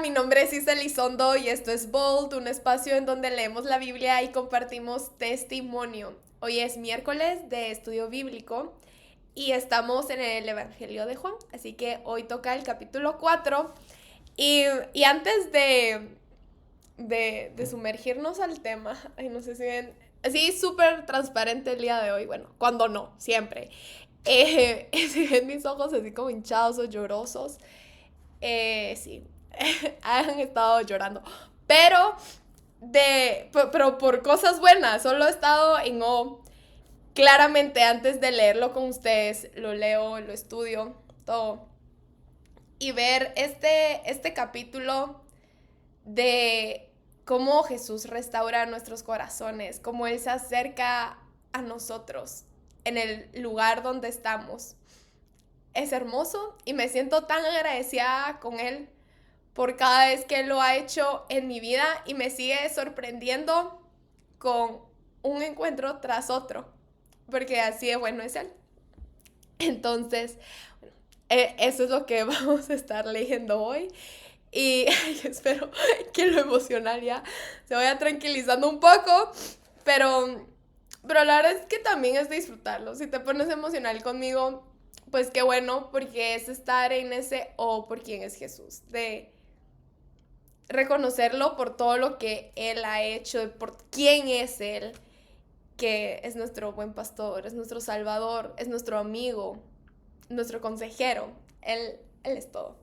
mi nombre es Isa Elizondo y esto es Bold, un espacio en donde leemos la Biblia y compartimos testimonio. Hoy es miércoles de estudio bíblico y estamos en el Evangelio de Juan, así que hoy toca el capítulo 4 y antes de sumergirnos al tema, ay, no sé si ven, así súper transparente el día de hoy, bueno, cuando no, siempre. Si ven mis ojos así como hinchados o llorosos, sí, han estado llorando. Pero, pero por cosas buenas, solo he estado en O. Claramente antes de leerlo con ustedes, lo leo, lo estudio, todo. Y ver este capítulo de cómo Jesús restaura nuestros corazones, cómo Él se acerca a nosotros en el lugar donde estamos. Es hermoso y me siento tan agradecida con Él por cada vez que Él lo ha hecho en mi vida y me sigue sorprendiendo con un encuentro tras otro, porque así de bueno es Él. Entonces, eso es lo que vamos a estar leyendo hoy y espero que lo emocional ya se vaya tranquilizando un poco, pero la verdad es que también es disfrutarlo. Si te pones emocional conmigo, pues qué bueno, porque es estar en ese por quién es Jesús, de reconocerlo por todo lo que Él ha hecho, por quién es Él, que es nuestro buen pastor, es nuestro salvador, es nuestro amigo, nuestro consejero. Él es todo.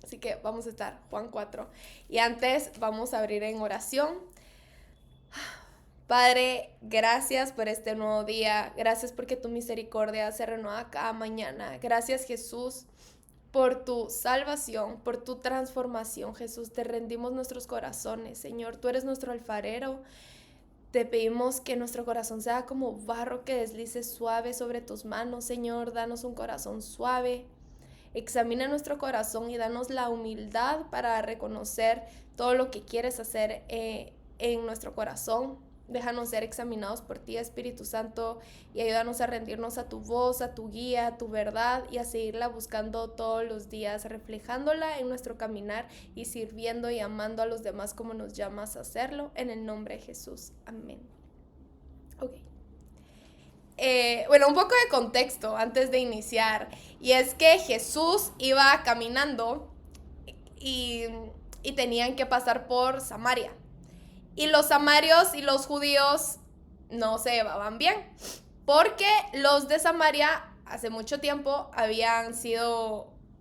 Así que vamos a estar Juan 4. Y antes vamos a abrir en oración. Padre, gracias por este nuevo día. Gracias porque tu misericordia se renueva cada mañana. Gracias, Jesús, por tu salvación, por tu transformación. Jesús, te rendimos nuestros corazones. Señor, tú eres nuestro alfarero. Te pedimos que nuestro corazón sea como barro que deslice suave sobre tus manos. Señor, danos un corazón suave. Examina nuestro corazón y danos la humildad para reconocer todo lo que quieres hacer en nuestro corazón. Déjanos ser examinados por ti, Espíritu Santo, y ayúdanos a rendirnos a tu voz, a tu guía, a tu verdad, y a seguirla buscando todos los días, reflejándola en nuestro caminar y sirviendo y amando a los demás como nos llamas a hacerlo. En el nombre de Jesús. Amén. Ok. Bueno, un poco de contexto antes de iniciar, y es que Jesús iba caminando y, y tenían que pasar por Samaria. Y los samarios y los judíos no se llevaban bien, porque los de Samaria hace mucho tiempo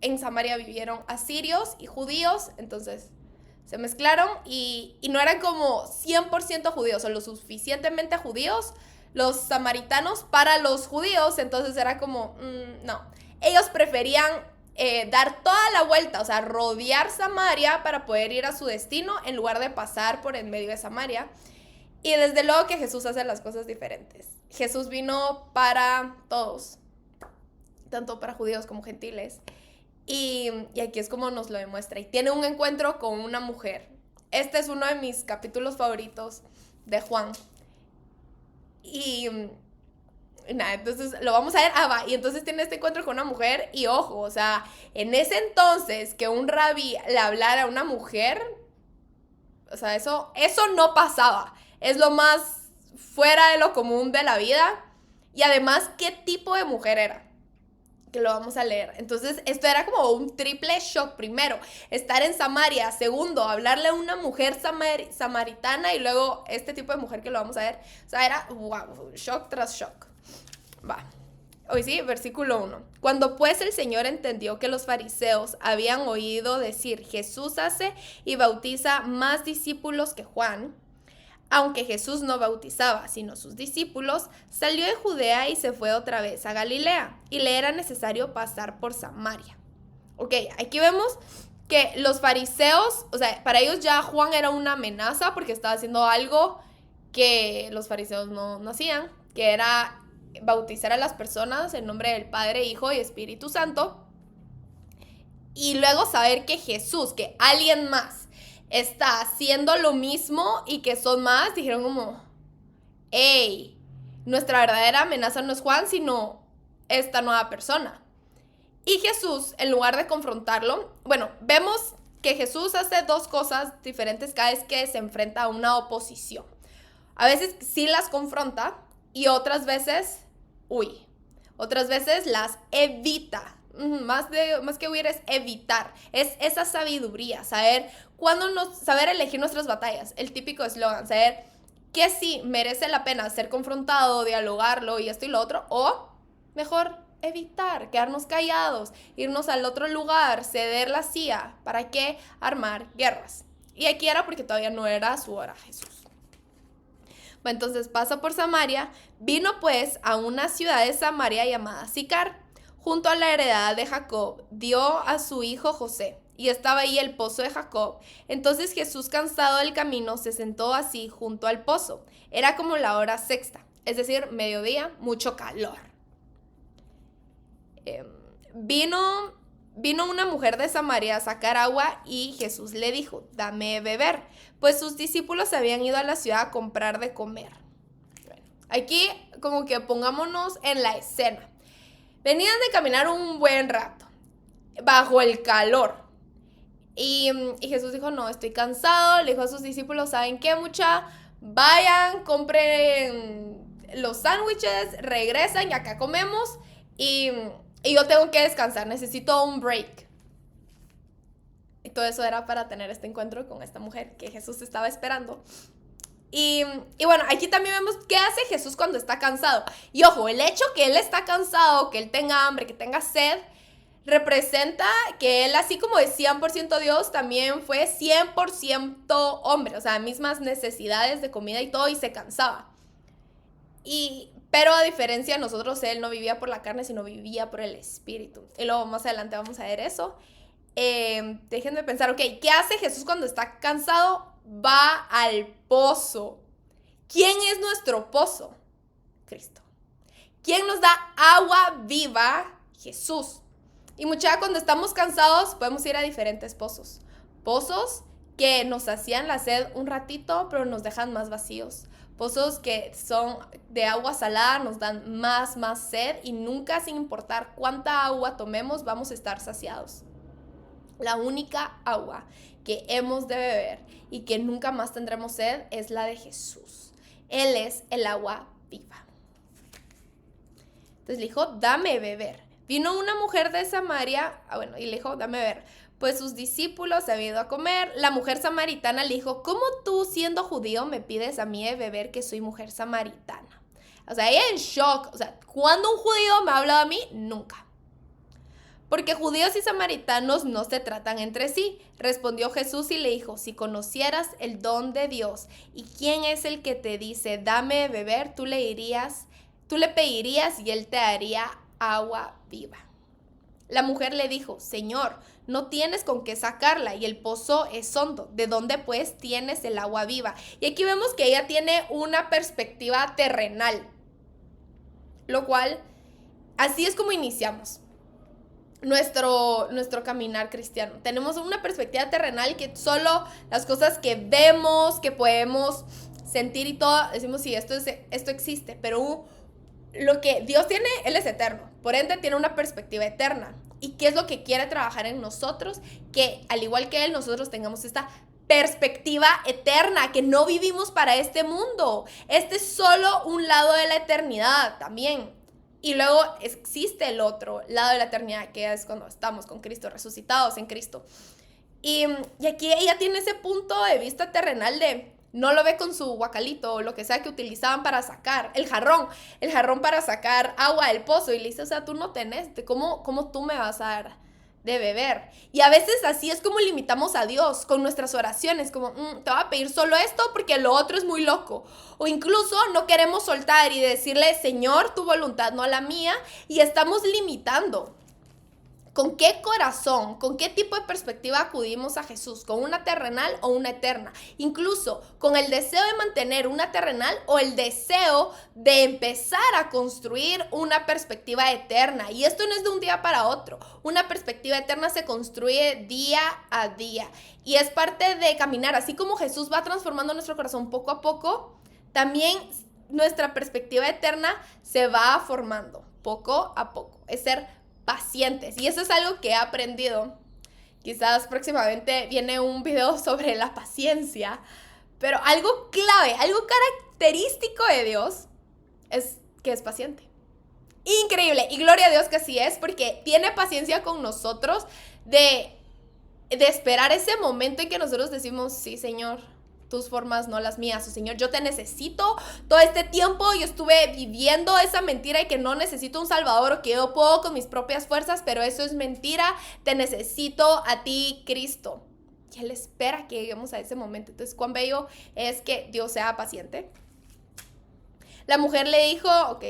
en Samaria vivieron asirios y judíos, entonces se mezclaron y no eran como 100% judíos o lo suficientemente judíos los samaritanos para los judíos, entonces era como, no, ellos preferían dar toda la vuelta, o sea, rodear Samaria para poder ir a su destino en lugar de pasar por en medio de Samaria. Y desde luego que Jesús hace las cosas diferentes. Jesús vino para todos, tanto para judíos como gentiles. Y aquí es como nos lo demuestra. Y tiene un encuentro con una mujer. Este es uno de mis capítulos favoritos de Juan. Y nada, entonces lo vamos a ver. Y entonces tiene este encuentro con una mujer. Y ojo, o sea, en ese entonces que un rabí le hablara a una mujer, o sea, eso no pasaba. Es lo más fuera de lo común de la vida. Y además, ¿qué tipo de mujer era? Que lo vamos a leer. Entonces, esto era como un triple shock. Primero, estar en Samaria. Segundo, hablarle a una mujer samaritana. Y luego, este tipo de mujer que lo vamos a ver. O sea, era, wow, shock tras shock. Va. Hoy sí, versículo 1. Cuando pues el Señor entendió que los fariseos habían oído decir, Jesús hace y bautiza más discípulos que Juan, aunque Jesús no bautizaba, sino sus discípulos, salió de Judea y se fue otra vez a Galilea, y le era necesario pasar por Samaria. Ok, aquí vemos que los fariseos, o sea, para ellos ya Juan era una amenaza porque estaba haciendo algo que los fariseos no hacían, que era bautizar a las personas en nombre del Padre, Hijo y Espíritu Santo. Y luego saber que Jesús, que alguien más, está haciendo lo mismo y que son más, dijeron como, hey, nuestra verdadera amenaza no es Juan, sino esta nueva persona. Y Jesús, en lugar de confrontarlo, bueno, vemos que Jesús hace dos cosas diferentes cada vez que se enfrenta a una oposición. A veces sí las confronta y otras veces huye. Otras veces las evita. Más que huir es evitar. Es esa sabiduría, saber saber elegir nuestras batallas. El típico eslogan, saber que sí merece la pena ser confrontado, dialogarlo y esto y lo otro, o mejor evitar, quedarnos callados, irnos al otro lugar, ceder la silla. ¿Para qué armar guerras? Y aquí era porque todavía no era su hora, Jesús. Bueno, entonces pasa por Samaria, vino pues a una ciudad de Samaria llamada Sicar, junto a la heredad de Jacob, dio a su hijo José, y estaba ahí el pozo de Jacob. Entonces Jesús, cansado del camino, se sentó así junto al pozo. Era como la hora sexta, es decir, mediodía, mucho calor. Vino una mujer de Samaria a sacar agua y Jesús le dijo, dame beber, pues sus discípulos habían ido a la ciudad a comprar de comer. Bueno, aquí como que pongámonos en la escena. Venían de caminar un buen rato, bajo el calor. Y Jesús dijo, no, estoy cansado. Le dijo a sus discípulos, ¿saben qué, mucha? Vayan, compren los sándwiches, regresan y acá comemos. Y yo tengo que descansar, necesito un break. Y todo eso era para tener este encuentro con esta mujer que Jesús estaba esperando. Y bueno, aquí también vemos qué hace Jesús cuando está cansado. Y ojo, el hecho que él está cansado, que él tenga hambre, que tenga sed, representa que él, así como es 100% Dios, también fue 100% hombre. O sea, mismas necesidades de comida y todo, y se cansaba. Pero a diferencia de nosotros, él no vivía por la carne, sino vivía por el Espíritu. Y luego más adelante vamos a ver eso. Déjenme pensar, ok, ¿qué hace Jesús cuando está cansado? Va al pozo. ¿Quién es nuestro pozo? Cristo. ¿Quién nos da agua viva? Jesús. Y mucha, cuando estamos cansados podemos ir a diferentes pozos. Pozos que nos hacían la sed un ratito, pero nos dejan más vacíos. Pozos que son de agua salada, nos dan más sed, y nunca, sin importar cuánta agua tomemos, vamos a estar saciados. La única agua que hemos de beber y que nunca más tendremos sed es la de Jesús. Él es el agua viva. Entonces le dijo, dame beber. Vino una mujer de Samaria, y le dijo, dame beber. Pues sus discípulos se habían ido a comer. La mujer samaritana le dijo, ¿cómo tú, siendo judío, me pides a mí de beber, que soy mujer samaritana? O sea, ella en shock. O sea, ¿cuándo un judío me ha hablado a mí? Nunca. Porque judíos y samaritanos no se tratan entre sí. Respondió Jesús y le dijo, si conocieras el don de Dios y quién es el que te dice, dame de beber, tú le pedirías y él te daría agua viva. La mujer le dijo, Señor, no tienes con qué sacarla y el pozo es hondo. ¿De dónde pues tienes el agua viva? Y aquí vemos que ella tiene una perspectiva terrenal, lo cual, así es como iniciamos nuestro caminar cristiano. Tenemos una perspectiva terrenal, que solo las cosas que vemos, que podemos sentir y todo, decimos, sí, esto existe, pero lo que Dios tiene, Él es eterno, por ende tiene una perspectiva eterna. ¿Y qué es lo que quiere trabajar en nosotros? Que al igual que Él, nosotros tengamos esta perspectiva eterna, que no vivimos para este mundo. Este es solo un lado de la eternidad también. Y luego existe el otro lado de la eternidad, que es cuando estamos con Cristo, resucitados en Cristo. Y aquí ella tiene ese punto de vista terrenal de, no lo ve con su guacalito o lo que sea que utilizaban para sacar, el jarrón para sacar agua del pozo. Y le dice, o sea, tú no tenés, ¿cómo tú me vas a dar de beber? Y a veces así es como limitamos a Dios con nuestras oraciones, como, te voy a pedir solo esto porque lo otro es muy loco. O incluso no queremos soltar y decirle, Señor, tu voluntad, no la mía, y estamos limitando. ¿Con qué corazón, con qué tipo de perspectiva acudimos a Jesús? ¿Con una terrenal o una eterna? Incluso con el deseo de mantener una terrenal o el deseo de empezar a construir una perspectiva eterna. Y esto no es de un día para otro. Una perspectiva eterna se construye día a día. Y es parte de caminar. Así como Jesús va transformando nuestro corazón poco a poco, también nuestra perspectiva eterna se va formando poco a poco. Es ser pacientes. Y eso es algo que he aprendido, Quizás próximamente viene un video sobre la paciencia, pero algo clave, algo característico de Dios es que es paciente. Increíble, y gloria a Dios que así es, porque tiene paciencia con nosotros de esperar ese momento en que nosotros decimos, sí, Señor, tus formas, no las mías. O Señor, yo te necesito. Todo este tiempo yo estuve viviendo esa mentira de que no necesito un Salvador o que yo puedo con mis propias fuerzas, pero eso es mentira. Te necesito a ti, Cristo. Y Él espera que lleguemos a ese momento. Entonces, cuán bello es que Dios sea paciente. La mujer le dijo, ok,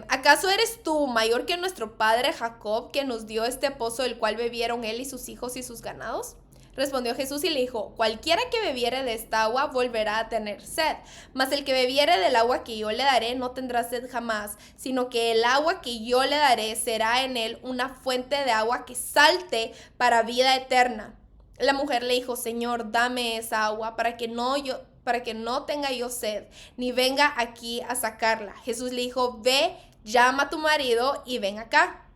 ¿acaso eres tú mayor que nuestro padre Jacob, que nos dio este pozo del cual bebieron él y sus hijos y sus ganados? Respondió Jesús y le dijo, cualquiera que bebiere de esta agua volverá a tener sed, mas el que bebiere del agua que yo le daré no tendrá sed jamás, sino que el agua que yo le daré será en él una fuente de agua que salte para vida eterna. La mujer le dijo, Señor, dame esa agua para que no tenga yo sed, ni venga aquí a sacarla. Jesús le dijo, ve, llama a tu marido y ven acá.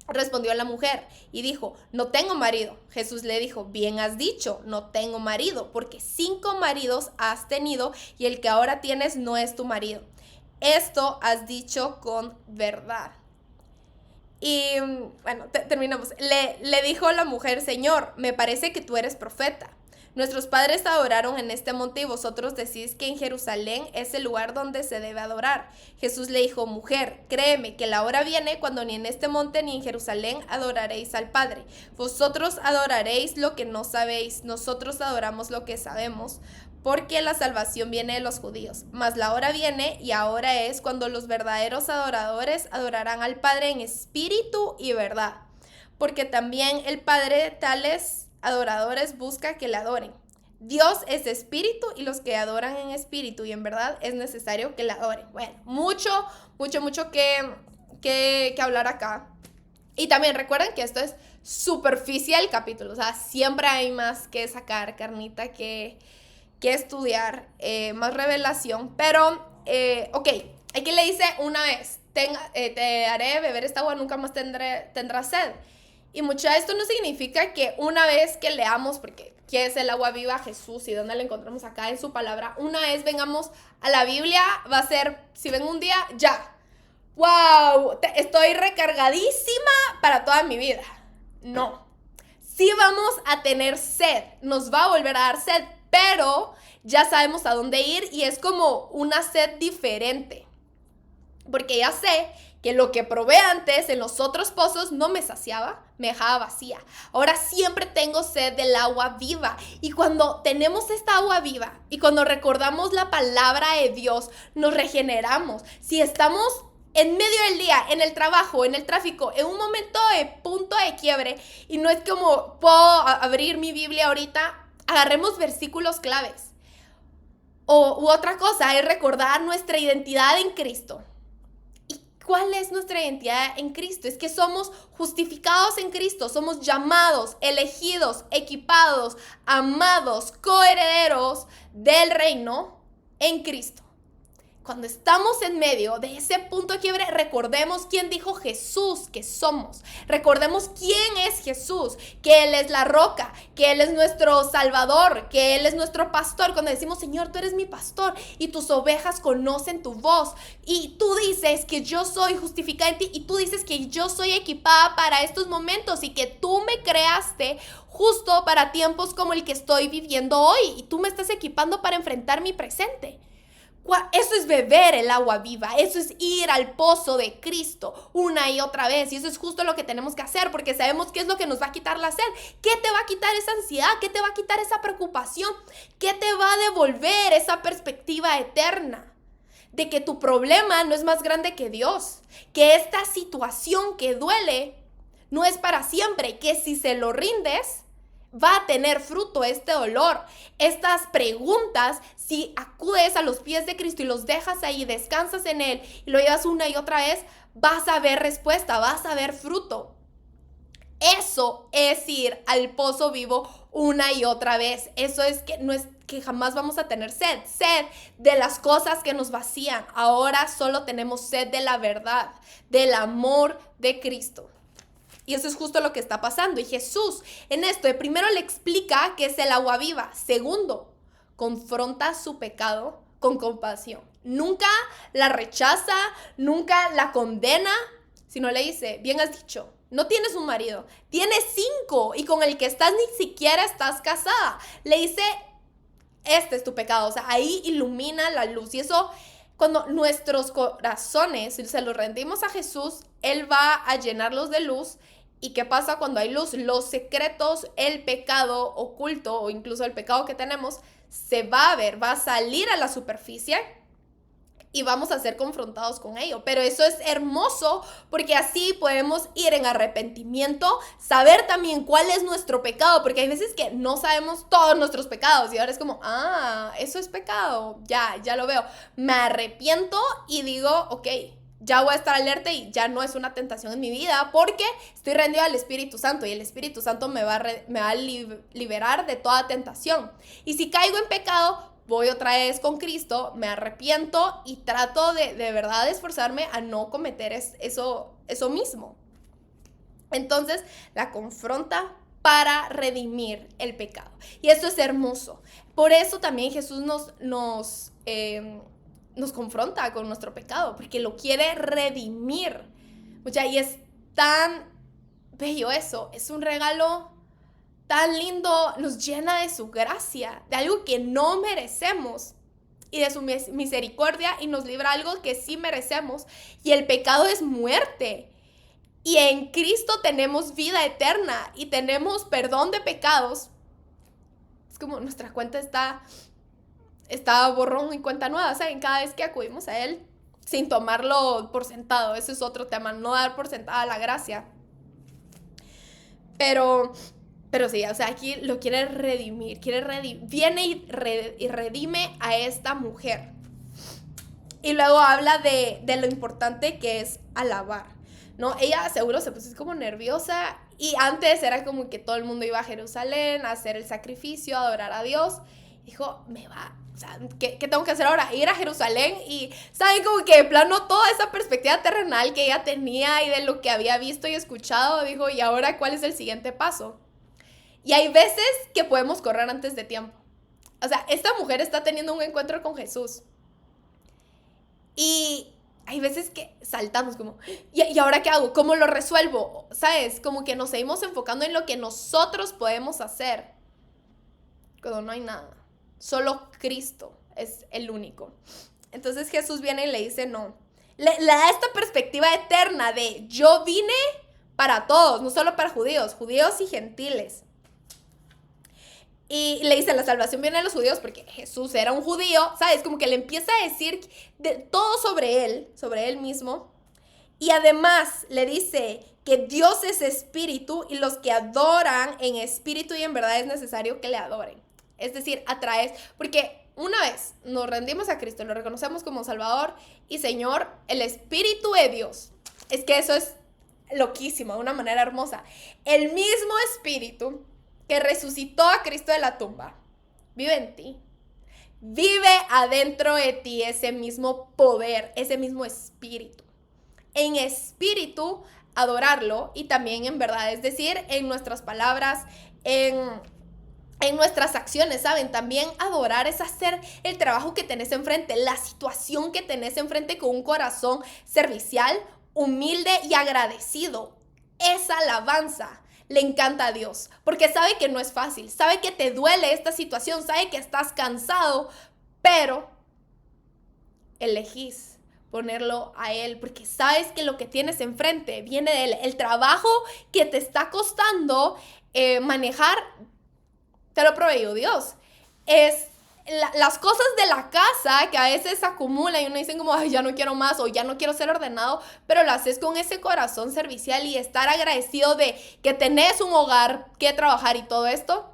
Respondió la mujer y dijo, no tengo marido. Jesús le dijo, bien has dicho, no tengo marido, porque 5 maridos has tenido y el que ahora tienes no es tu marido. Esto has dicho con verdad. Y bueno, terminamos. Le dijo la mujer, Señor, me parece que tú eres profeta. Nuestros padres adoraron en este monte y vosotros decís que en Jerusalén es el lugar donde se debe adorar. Jesús le dijo, mujer, créeme que la hora viene cuando ni en este monte ni en Jerusalén adoraréis al Padre. Vosotros adoraréis lo que no sabéis, nosotros adoramos lo que sabemos, porque la salvación viene de los judíos. Mas la hora viene y ahora es cuando los verdaderos adoradores adorarán al Padre en espíritu y verdad, porque también el Padre tales adoradores busca que le adoren. Dios es espíritu y los que adoran en espíritu y en verdad es necesario que le adoren. Bueno, mucho que hablar acá. Y también recuerden que esto es superficial el capítulo, o sea, siempre hay más que sacar, carnita, que estudiar, más revelación. Pero, ok, aquí le dice una vez, te haré beber esta agua, nunca más tendrás sed. Y mucho de esto no significa que una vez que leamos, porque ¿qué es el agua viva? Jesús, y dónde la encontramos acá en su palabra, una vez vengamos a la Biblia, va a ser, si vengo un día, ya, wow, estoy recargadísima para toda mi vida. No, sí vamos a tener sed, nos va a volver a dar sed, pero ya sabemos a dónde ir y es como una sed diferente. Porque ya sé que lo que probé antes en los otros pozos no me saciaba, me dejaba vacía. Ahora siempre tengo sed del agua viva. Y cuando tenemos esta agua viva y cuando recordamos la palabra de Dios, nos regeneramos. Si estamos en medio del día, en el trabajo, en el tráfico, en un momento de punto de quiebre, y no es como puedo abrir mi Biblia ahorita, agarremos versículos claves. U otra cosa es recordar nuestra identidad en Cristo. ¿Cuál es nuestra identidad en Cristo? Es que somos justificados en Cristo, somos llamados, elegidos, equipados, amados, coherederos del reino en Cristo. Cuando estamos en medio de ese punto de quiebre, recordemos quién dijo Jesús que somos. Recordemos quién es Jesús, que Él es la roca, que Él es nuestro Salvador, que Él es nuestro pastor. Cuando decimos, Señor, tú eres mi pastor y tus ovejas conocen tu voz. Y tú dices que yo soy justificada en ti y tú dices que yo soy equipada para estos momentos y que tú me creaste justo para tiempos como el que estoy viviendo hoy. Y tú me estás equipando para enfrentar mi presente. Eso es beber el agua viva, eso es ir al pozo de Cristo una y otra vez, y eso es justo lo que tenemos que hacer, porque sabemos qué es lo que nos va a quitar la sed. ¿Qué te va a quitar esa ansiedad? ¿Qué te va a quitar esa preocupación? ¿Qué te va a devolver esa perspectiva eterna? De que tu problema no es más grande que Dios, que esta situación que duele no es para siempre, que si se lo rindes, va a tener fruto este dolor. Estas preguntas, si acudes a los pies de Cristo y los dejas ahí, descansas en Él y lo llevas una y otra vez, vas a ver respuesta, vas a ver fruto. Eso es ir al pozo vivo una y otra vez. Eso es que no es que jamás vamos a tener sed de las cosas que nos vacían. Ahora solo tenemos sed de la verdad, del amor de Cristo. Y eso es justo lo que está pasando. Y Jesús en esto, de primero le explica qué es el agua viva. Segundo, confronta su pecado con compasión. Nunca la rechaza, nunca la condena, sino le dice, bien has dicho, no tienes un marido, tienes 5 y con el que estás ni siquiera estás casada. Le dice, este es tu pecado. O sea, ahí ilumina la luz. Y eso, cuando nuestros corazones se los rendimos a Jesús, Él va a llenarlos de luz. ¿Y qué pasa cuando hay luz? Los secretos, el pecado oculto o incluso el pecado que tenemos, se va a ver, va a salir a la superficie y vamos a ser confrontados con ello. Pero eso es hermoso porque así podemos ir en arrepentimiento, saber también cuál es nuestro pecado, porque hay veces que no sabemos todos nuestros pecados y ahora es como, eso es pecado, ya lo veo. Me arrepiento y digo, ok, ya voy a estar alerta y ya no es una tentación en mi vida porque estoy rendido al Espíritu Santo y el Espíritu Santo me va a liberar de toda tentación. Y si caigo en pecado, voy otra vez con Cristo, me arrepiento y trato de verdad esforzarme a no cometer eso mismo. Entonces la confronta para redimir el pecado. Y esto es hermoso. Por eso también Jesús nos confronta con nuestro pecado, porque lo quiere redimir. Y es tan bello eso, es un regalo tan lindo, nos llena de su gracia, de algo que no merecemos y de su misericordia y nos libra algo que sí merecemos. Y el pecado es muerte. Y en Cristo tenemos vida eterna y tenemos perdón de pecados. Es como nuestra cuenta está borrón y cuenta nueva, ¿saben? Cada vez que acudimos a Él sin tomarlo por sentado. Ese es otro tema, no dar por sentada la gracia. Pero sí, o sea, aquí lo quiere redimir, viene y redime a esta mujer. Y luego habla de lo importante que es alabar, ¿no? Ella seguro se puso como nerviosa y antes era como que todo el mundo iba a Jerusalén a hacer el sacrificio, a adorar a Dios. Dijo, o sea, ¿qué tengo que hacer ahora? Ir a Jerusalén y, ¿saben? Como que de plano toda esa perspectiva terrenal que ella tenía y de lo que había visto y escuchado, dijo, ¿y ahora cuál es el siguiente paso? Y hay veces que podemos correr antes de tiempo. O sea, esta mujer está teniendo un encuentro con Jesús. Y hay veces que saltamos como, ¿y ahora qué hago? ¿Cómo lo resuelvo? ¿Sabes? Como que nos seguimos enfocando en lo que nosotros podemos hacer. Cuando no hay nada. Solo Cristo es el único. Entonces Jesús viene y le dice no. Le da esta perspectiva eterna de yo vine para todos, no solo para judíos y gentiles. Y le dice, la salvación viene de los judíos porque Jesús era un judío, ¿sabes? Como que le empieza a decir todo sobre él mismo. Y además le dice que Dios es espíritu y los que adoran en espíritu y en verdad es necesario que le adoren. Es decir, atraes, porque una vez nos rendimos a Cristo, lo reconocemos como Salvador y Señor, el Espíritu de Dios. Es que eso es loquísimo, de una manera hermosa. El mismo Espíritu que resucitó a Cristo de la tumba, vive en ti. Vive adentro de ti ese mismo poder, ese mismo espíritu. En espíritu, adorarlo y también en verdad, es decir, en nuestras palabras, en nuestras acciones, ¿saben? También adorar es hacer el trabajo que tenés enfrente, la situación que tenés enfrente con un corazón servicial, humilde y agradecido. Esa alabanza le encanta a Dios, porque sabe que no es fácil, sabe que te duele esta situación, sabe que estás cansado, pero elegís ponerlo a Él, porque sabes que lo que tienes enfrente viene de Él. El trabajo que te está costando manejar, te lo proveyó Dios. Es las cosas de la casa que a veces se acumulan y uno dice como, ay, ya no quiero más o ya no quiero ser ordenado, pero lo haces con ese corazón servicial y estar agradecido de que tenés un hogar que trabajar y todo esto.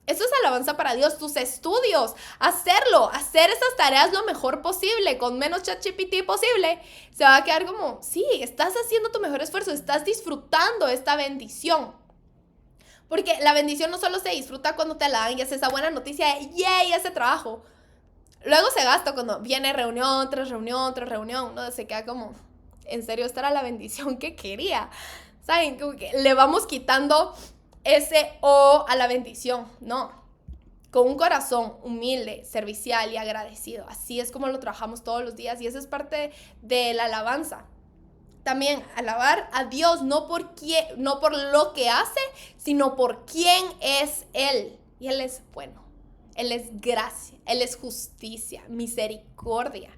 Eso es alabanza para Dios. Tus estudios, hacer esas tareas lo mejor posible, con menos ChatGPT posible, se va a quedar como, sí, estás haciendo tu mejor esfuerzo, estás disfrutando esta bendición. Porque la bendición no solo se disfruta cuando te la dan y haces esa buena noticia de ¡yay! Ese trabajo. Luego se gasta cuando viene reunión tras reunión tras reunión. ¿No? Se queda como, ¿en serio esta era la bendición que quería? ¿Saben? Como que le vamos quitando ese O a la bendición. No. Con un corazón humilde, servicial y agradecido. Así es como lo trabajamos todos los días y eso es parte de la alabanza. También alabar a Dios no por lo que hace, sino por quién es Él. Y Él es bueno. Él es gracia. Él es justicia, misericordia.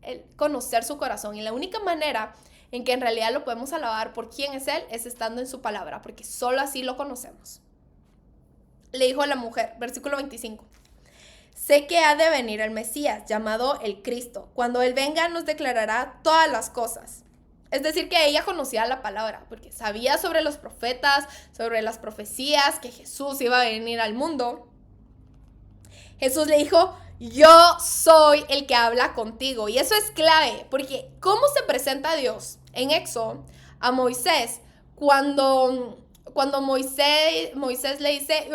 El conocer su corazón. Y la única manera en que en realidad lo podemos alabar por quién es Él es estando en su palabra, porque solo así lo conocemos. Le dijo a la mujer, versículo 25. Sé que ha de venir el Mesías, llamado el Cristo. Cuando Él venga nos declarará todas las cosas. Es decir, que ella conocía la palabra, porque sabía sobre los profetas, sobre las profecías, que Jesús iba a venir al mundo. Jesús le dijo, yo soy el que habla contigo. Y eso es clave, porque ¿cómo se presenta Dios en Éxodo a Moisés cuando Moisés le dice,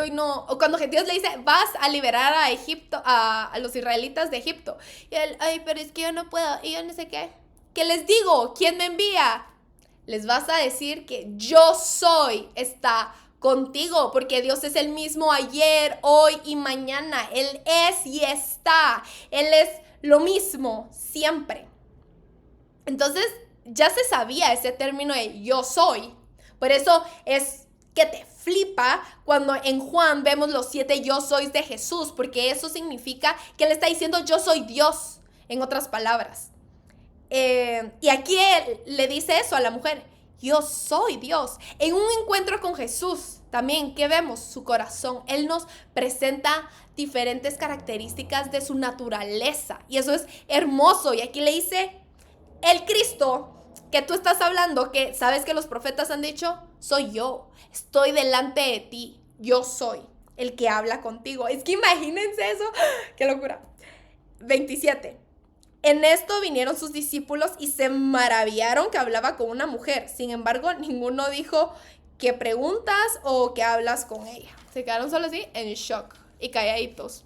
o cuando Dios le dice, vas a liberar a Egipto, a los israelitas de Egipto? Y él, pero es que yo no puedo, y yo no sé qué. ¿Qué les digo? ¿Quién me envía? Les vas a decir que yo soy, está contigo, porque Dios es el mismo ayer, hoy y mañana. Él es y está. Él es lo mismo siempre. Entonces ya se sabía ese término de yo soy. Por eso es que te flipa cuando en Juan vemos los 7 yo sois de Jesús, porque eso significa que él está diciendo yo soy Dios, en otras palabras. Y aquí él le dice eso a la mujer, yo soy Dios. En un encuentro con Jesús también, ¿qué vemos? Su corazón. Él nos presenta diferentes características de su naturaleza y eso es hermoso. Y aquí le dice, el Cristo que tú estás hablando, que sabes que los profetas han dicho, soy yo, estoy delante de ti, yo soy el que habla contigo. Es que imagínense eso, qué locura. 27. En esto vinieron sus discípulos y se maravillaron que hablaba con una mujer. Sin embargo, ninguno dijo, ¿qué preguntas o qué hablas con ella? Se quedaron solo así en shock y calladitos.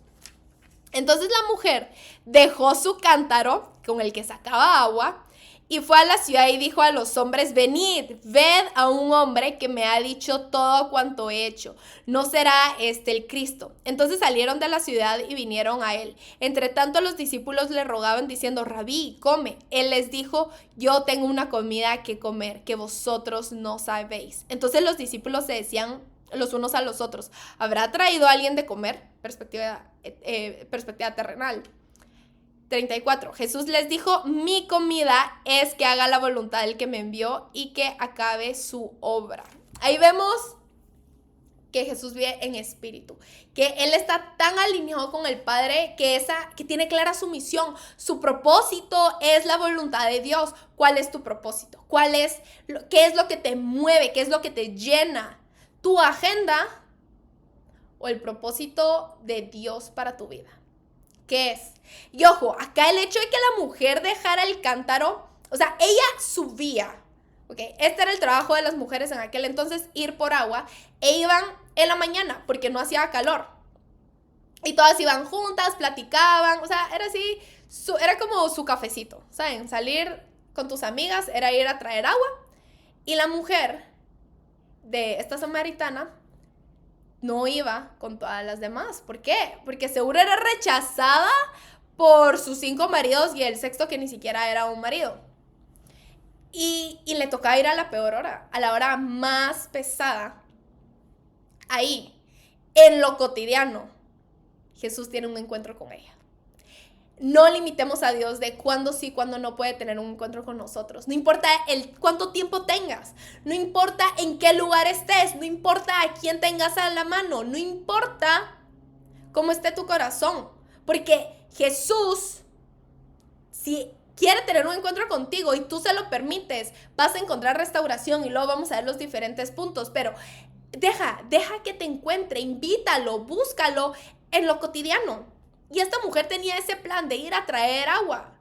Entonces la mujer dejó su cántaro con el que sacaba agua y fue a la ciudad y dijo a los hombres, venid, ved a un hombre que me ha dicho todo cuanto he hecho. ¿No será este el Cristo? Entonces salieron de la ciudad y vinieron a él. Entre tanto los discípulos le rogaban diciendo, Rabí, come. Él les dijo, yo tengo una comida que comer que vosotros no sabéis. Entonces los discípulos se decían los unos a los otros, ¿habrá traído a alguien de comer? Perspectiva terrenal. 34. Jesús les dijo, mi comida es que haga la voluntad del que me envió y que acabe su obra. Ahí vemos que Jesús vive en espíritu, que Él está tan alineado con el Padre que tiene clara su misión, su propósito es la voluntad de Dios. ¿Cuál es tu propósito? ¿Qué es lo que te mueve? ¿Qué es lo que te llena? ¿Tu agenda o el propósito de Dios para tu vida? ¿Qué es? Y ojo, acá el hecho de que la mujer dejara el cántaro, o sea, ella subía, ¿ok? Este era el trabajo de las mujeres en aquel entonces, ir por agua, e iban en la mañana, porque no hacía calor. Y todas iban juntas, platicaban, o sea, era así, era como su cafecito, ¿saben? Salir con tus amigas era ir a traer agua, y la mujer de esta samaritana no iba con todas las demás. ¿Por qué? Porque seguro era rechazada por sus 5 maridos y el sexto que ni siquiera era un marido. Y le tocaba ir a la peor hora, a la hora más pesada. Ahí, en lo cotidiano, Jesús tiene un encuentro con ella. No limitemos a Dios de cuándo sí, cuándo no puede tener un encuentro con nosotros. No importa cuánto tiempo tengas, no importa en qué lugar estés, no importa a quién tengas a la mano, no importa cómo esté tu corazón. Porque Jesús, si quiere tener un encuentro contigo y tú se lo permites, vas a encontrar restauración y luego vamos a ver los diferentes puntos. Pero deja que te encuentre, invítalo, búscalo en lo cotidiano. Y esta mujer tenía ese plan de ir a traer agua.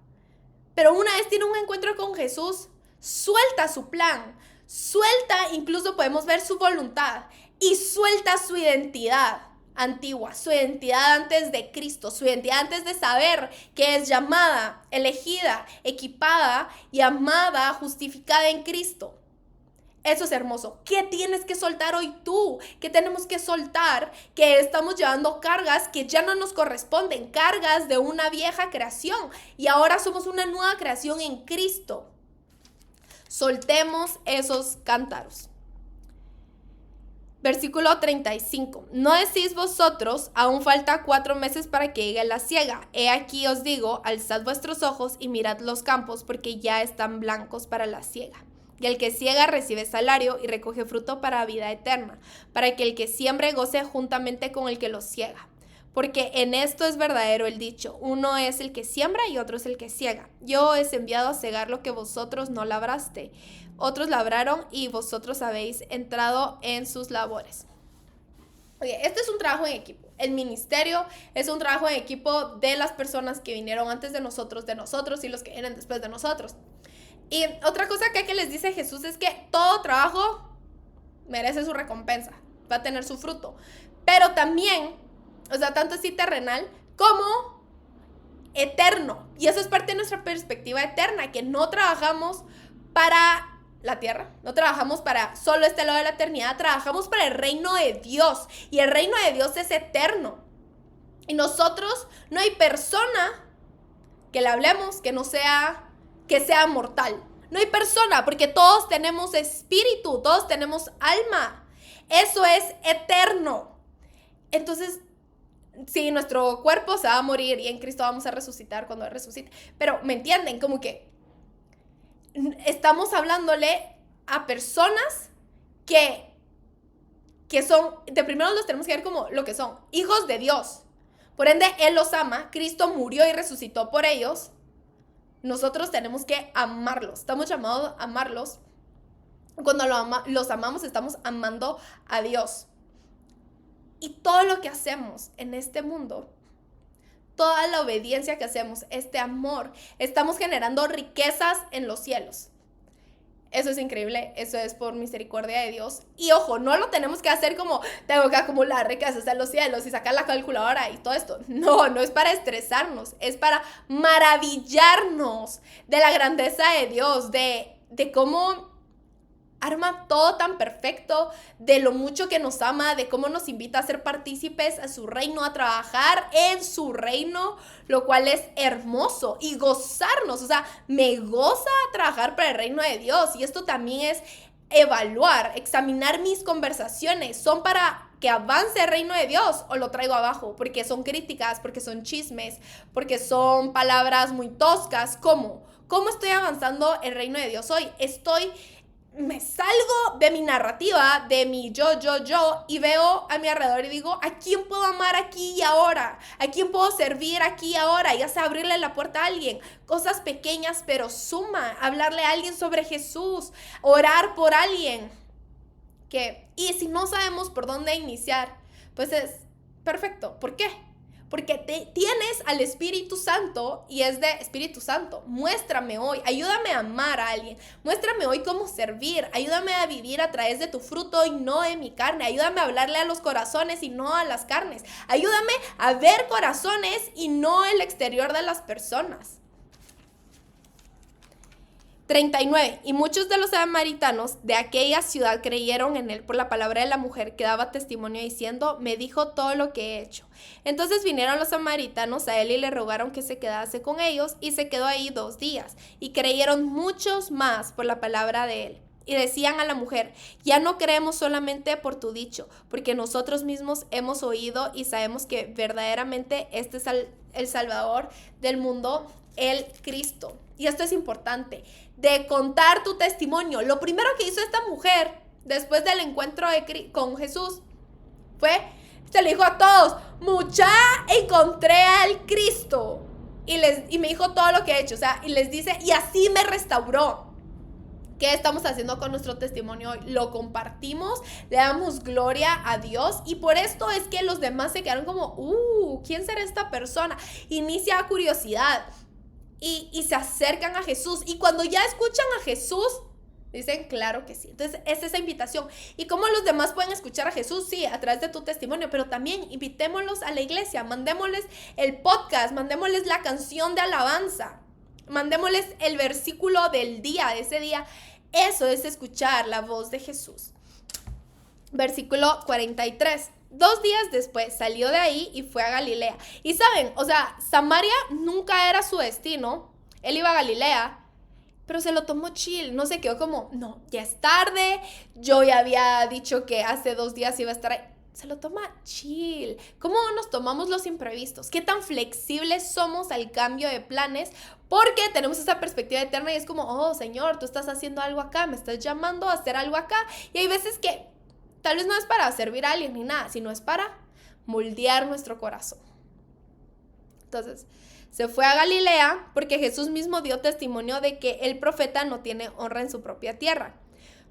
Pero una vez tiene un encuentro con Jesús, suelta su plan, suelta, incluso podemos ver su voluntad y suelta su identidad antigua, su identidad antes de Cristo, su identidad antes de saber que es llamada, elegida, equipada y amada, justificada en Cristo. Eso es hermoso. ¿Qué tienes que soltar hoy tú? ¿Qué tenemos que soltar? Que estamos llevando cargas que ya no nos corresponden, cargas de una vieja creación. Y ahora somos una nueva creación en Cristo. Soltemos esos cántaros. Versículo 35. ¿No decís vosotros, aún falta 4 meses para que llegue la siega? He aquí os digo, alzad vuestros ojos y mirad los campos, porque ya están blancos para la siega. Y el que siega recibe salario y recoge fruto para vida eterna, para que el que siembre goce juntamente con el que lo siega. Porque en esto es verdadero el dicho, uno es el que siembra y otro es el que siega. Yo he enviado a cegar lo que vosotros no labraste. Otros labraron y vosotros habéis entrado en sus labores. Oye, este es un trabajo en equipo. El ministerio es un trabajo en equipo de las personas que vinieron antes de nosotros y los que vienen después de nosotros. Y otra cosa que les dice Jesús es que todo trabajo merece su recompensa, va a tener su fruto. Pero también, o sea, tanto así terrenal como eterno. Y eso es parte de nuestra perspectiva eterna, que no trabajamos para la tierra, no trabajamos para solo este lado de la eternidad, trabajamos para el reino de Dios. Y el reino de Dios es eterno. Y nosotros, no hay persona que le hablemos que sea mortal. No hay persona, porque todos tenemos espíritu, todos tenemos alma. Eso es eterno. Entonces, sí, nuestro cuerpo se va a morir y en Cristo vamos a resucitar cuando Él resucite. Pero, ¿me entienden? Como que estamos hablándole a personas que son, de primero los tenemos que ver como lo que son, hijos de Dios. Por ende, Él los ama, Cristo murió y resucitó por ellos. Nosotros tenemos que amarlos. Estamos llamados a amarlos. Cuando los amamos, estamos amando a Dios. Y todo lo que hacemos en este mundo, toda la obediencia que hacemos, este amor, estamos generando riquezas en los cielos. Eso es increíble, eso es por misericordia de Dios. Y ojo, no lo tenemos que hacer como tengo que acumular riquezas en los cielos y sacar la calculadora y todo esto. No es para estresarnos, es para maravillarnos de la grandeza de Dios, de cómo arma todo tan perfecto, de lo mucho que nos ama, de cómo nos invita a ser partícipes a su reino, a trabajar en su reino, lo cual es hermoso, y gozarnos. O sea, me goza trabajar para el reino de Dios. Y esto también es evaluar, examinar mis conversaciones. ¿Son para que avance el reino de Dios o lo traigo abajo? Porque son críticas, porque son chismes, porque son palabras muy toscas. ¿Cómo estoy avanzando el reino de Dios hoy? Me salgo de mi narrativa, de mi yo, y veo a mi alrededor y digo, ¿a quién puedo amar aquí y ahora? ¿A quién puedo servir aquí y ahora? Ya sea abrirle la puerta a alguien, cosas pequeñas pero suma, hablarle a alguien sobre Jesús, orar por alguien. Y si no sabemos por dónde iniciar, pues es perfecto. ¿Por qué? Porque tienes al Espíritu Santo y es de Espíritu Santo. Muéstrame hoy, ayúdame a amar a alguien. Muéstrame hoy cómo servir. Ayúdame a vivir a través de tu fruto y no de mi carne. Ayúdame a hablarle a los corazones y no a las carnes. Ayúdame a ver corazones y no el exterior de las personas. 39. Y muchos de los samaritanos de aquella ciudad creyeron en él por la palabra de la mujer que daba testimonio diciendo, me dijo todo lo que he hecho. Entonces vinieron los samaritanos a él y le rogaron que se quedase con ellos, y se quedó ahí 2 días. Y creyeron muchos más por la palabra de él. Y decían a la mujer, ya no creemos solamente por tu dicho, porque nosotros mismos hemos oído y sabemos que verdaderamente este es el Salvador del mundo, el Cristo. Y esto es importante, de contar tu testimonio. Lo primero que hizo esta mujer después del encuentro con Jesús se le dijo a todos, mucha, encontré al Cristo. Y me dijo todo lo que he hecho, o sea, y les dice, y así me restauró. ¿Qué estamos haciendo con nuestro testimonio hoy? Lo compartimos, le damos gloria a Dios, y por esto es que los demás se quedaron como, ¿quién será esta persona? Inicia curiosidad. Y se acercan a Jesús. Y cuando ya escuchan a Jesús, dicen, claro que sí. Entonces, es esa invitación. ¿Y cómo los demás pueden escuchar a Jesús? Sí, a través de tu testimonio. Pero también invitémoslos a la iglesia. Mandémosles el podcast. Mandémosles la canción de alabanza. Mandémosles el versículo del día, de ese día. Eso es escuchar la voz de Jesús. Versículo 43. 2 días después salió de ahí y fue a Galilea. Y saben, o sea, Samaria nunca era su destino. Él iba a Galilea, pero se lo tomó chill. No se quedó como, no, ya es tarde. Yo ya había dicho que hace 2 días iba a estar ahí. Se lo toma chill. ¿Cómo nos tomamos los imprevistos? ¿Qué tan flexibles somos al cambio de planes? Porque tenemos esa perspectiva eterna y es como, oh, Señor, tú estás haciendo algo acá, me estás llamando a hacer algo acá. Y hay veces que tal vez no es para servir a alguien ni nada, sino es para moldear nuestro corazón. Entonces, se fue a Galilea porque Jesús mismo dio testimonio de que el profeta no tiene honra en su propia tierra.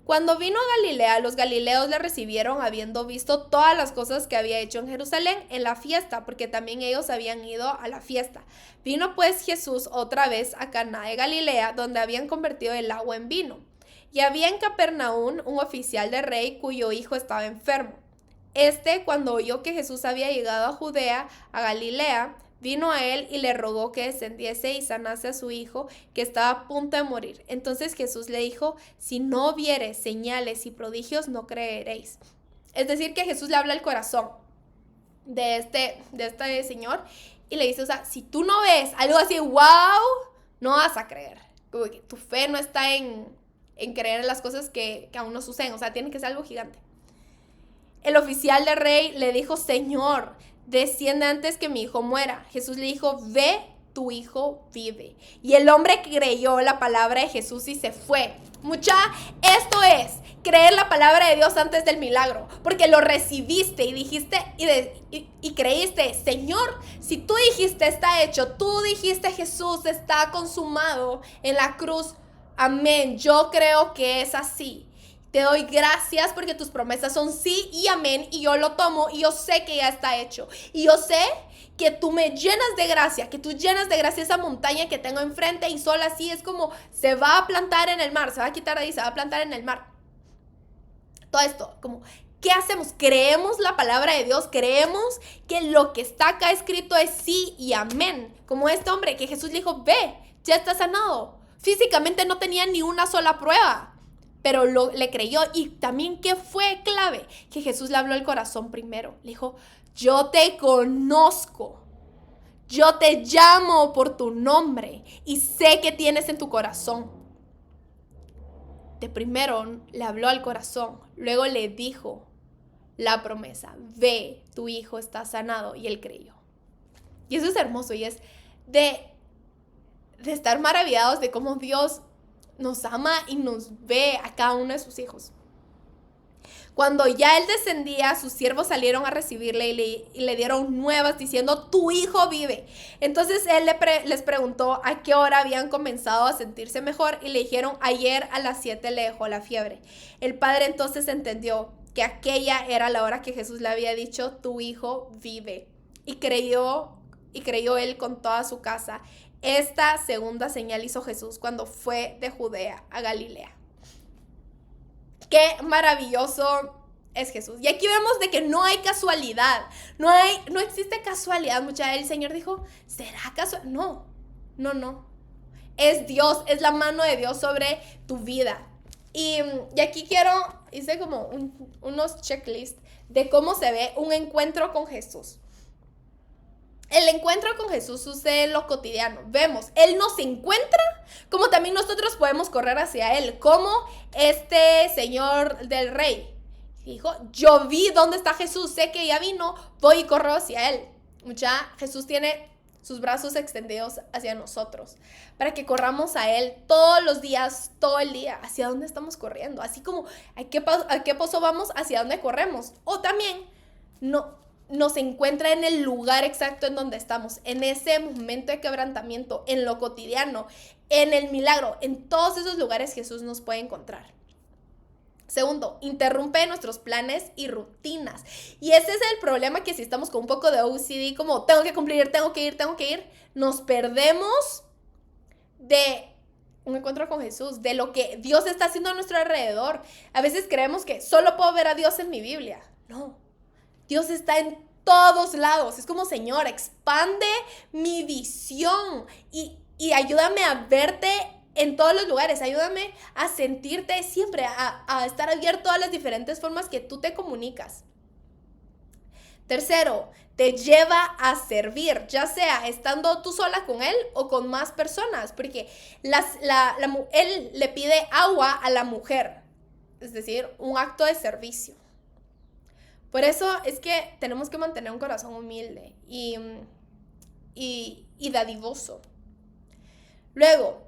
Cuando vino a Galilea, los galileos le recibieron habiendo visto todas las cosas que había hecho en Jerusalén en la fiesta, porque también ellos habían ido a la fiesta. Vino pues Jesús otra vez a Caná de Galilea, donde habían convertido el agua en vino. Y había en Capernaum un oficial de rey cuyo hijo estaba enfermo. Cuando oyó que Jesús había llegado a Judea, a Galilea, vino a él y le rogó que descendiese y sanase a su hijo, que estaba a punto de morir. Entonces Jesús le dijo, si no viereis señales y prodigios, no creeréis. Es decir, que Jesús le habla al corazón de este señor y le dice, o sea, si tú no ves algo así, wow, no vas a creer. Como que tu fe no está en creer en las cosas que aún no suceden, o sea, tiene que ser algo gigante. El oficial del rey le dijo, Señor, desciende antes que mi hijo muera. Jesús le dijo, ve, tu hijo vive. Y el hombre creyó la palabra de Jesús y se fue. Esto es creer la palabra de Dios antes del milagro, porque lo recibiste y dijiste y creíste, Señor, si tú dijiste está hecho, tú dijiste Jesús está consumado en la cruz, amén, yo creo que es así. Te doy gracias porque tus promesas son sí y amén, y yo lo tomo y yo sé que ya está hecho. Y yo sé que tú me llenas de gracia, que tú llenas de gracia esa montaña que tengo enfrente y solo así es como se va a plantar en el mar, se va a quitar ahí, se va a plantar en el mar. Todo esto, como, ¿qué hacemos? Creemos la palabra de Dios, creemos que lo que está acá escrito es sí y amén. Como este hombre que Jesús le dijo, ve, ya está sanado. Físicamente no tenía ni una sola prueba, pero le creyó. Y también, ¿qué fue clave? Que Jesús le habló al corazón primero. Le dijo, yo te conozco, yo te llamo por tu nombre y sé que tienes en tu corazón. De primero le habló al corazón, luego le dijo la promesa, ve, tu hijo está sanado, y él creyó. Y eso es hermoso y es de estar maravillados de cómo Dios nos ama y nos ve a cada uno de sus hijos. Cuando ya él descendía, sus siervos salieron a recibirle y le dieron nuevas diciendo, tu hijo vive. Entonces él les preguntó a qué hora habían comenzado a sentirse mejor y le dijeron, ayer a las 7 le dejó la fiebre. El padre entonces entendió que aquella era la hora que Jesús le había dicho, tu hijo vive. Y creyó él con toda su casa. Esta segunda señal hizo Jesús cuando fue de Judea a Galilea. Qué maravilloso es Jesús. Y aquí vemos de que no hay casualidad. No existe casualidad. El Señor dijo, ¿será casual? No. Es Dios, es la mano de Dios sobre tu vida. Y aquí hice como unos checklists de cómo se ve un encuentro con Jesús. El encuentro con Jesús sucede en lo cotidiano. Vemos, Él nos encuentra, como también nosotros podemos correr hacia Él. Como este señor del rey dijo, yo vi dónde está Jesús, sé que ya vino, voy y corro hacia Él. Jesús tiene sus brazos extendidos hacia nosotros, para que corramos a Él todos los días, todo el día. ¿Hacia dónde estamos corriendo? Así como, ¿a qué pozo vamos? ¿Hacia dónde corremos? O también, nos encuentra en el lugar exacto en donde estamos, en ese momento de quebrantamiento, en lo cotidiano, en el milagro, en todos esos lugares Jesús nos puede encontrar. Segundo, interrumpe nuestros planes y rutinas. Y ese es el problema, que si estamos con un poco de OCD, como tengo que cumplir, tengo que ir, nos perdemos de un encuentro con Jesús, de lo que Dios está haciendo a nuestro alrededor. A veces creemos que solo puedo ver a Dios en mi Biblia. No. Dios está en todos lados. Es como, Señor, expande mi visión y ayúdame a verte en todos los lugares. Ayúdame a sentirte siempre, a estar abierto a las diferentes formas que tú te comunicas. Tercero, te lleva a servir, ya sea estando tú sola con él o con más personas, porque él le pide agua a la mujer, es decir, un acto de servicio. Por eso es que tenemos que mantener un corazón humilde y dadivoso. Luego,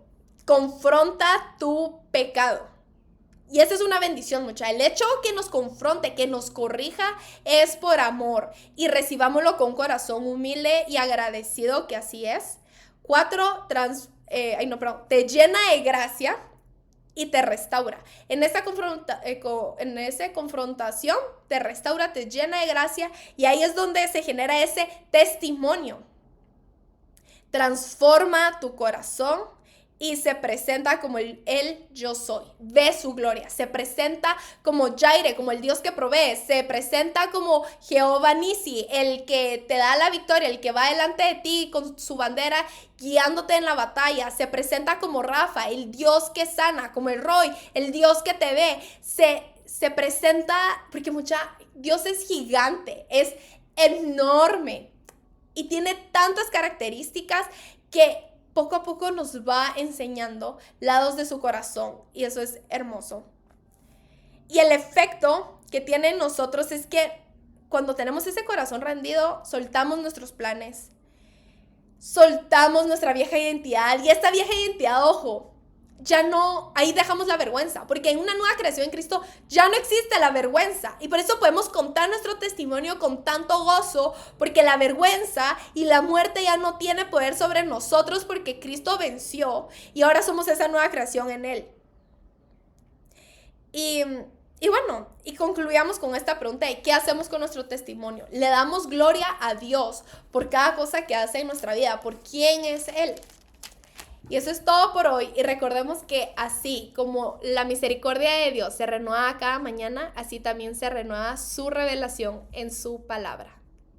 confronta tu pecado. Y esa es una bendición, mucha. El hecho que nos confronte, que nos corrija, es por amor. Y recibámoslo con corazón humilde y agradecido, que así es. 4, te llena de gracia y te restaura. En esa confrontación te restaura, te llena de gracia, y ahí es donde se genera ese testimonio. Transforma tu corazón y se presenta como el yo soy. Ve su gloria. Se presenta como Jaire, como el Dios que provee. Se presenta como Jehová Nisi, el que te da la victoria, el que va delante de ti con su bandera guiándote en la batalla. Se presenta como Rafa, el Dios que sana, como el Roy, el Dios que te ve. Se presenta, porque Dios es gigante, es enorme y tiene tantas características que poco a poco nos va enseñando lados de su corazón, y eso es hermoso. Y el efecto que tiene en nosotros es que cuando tenemos ese corazón rendido, soltamos nuestros planes, soltamos nuestra vieja identidad, y esta vieja identidad, ojo, ya no, ahí dejamos la vergüenza, porque en una nueva creación en Cristo ya no existe la vergüenza, y por eso podemos contar nuestro testimonio con tanto gozo, porque la vergüenza y la muerte ya no tiene poder sobre nosotros, porque Cristo venció y ahora somos esa nueva creación en Él. Y bueno, y concluyamos con esta pregunta de ¿qué hacemos con nuestro testimonio? Le damos gloria a Dios por cada cosa que hace en nuestra vida, por quién es Él. Y eso es todo por hoy, y recordemos que así como la misericordia de Dios se renueva cada mañana, así también se renueva su revelación en su palabra.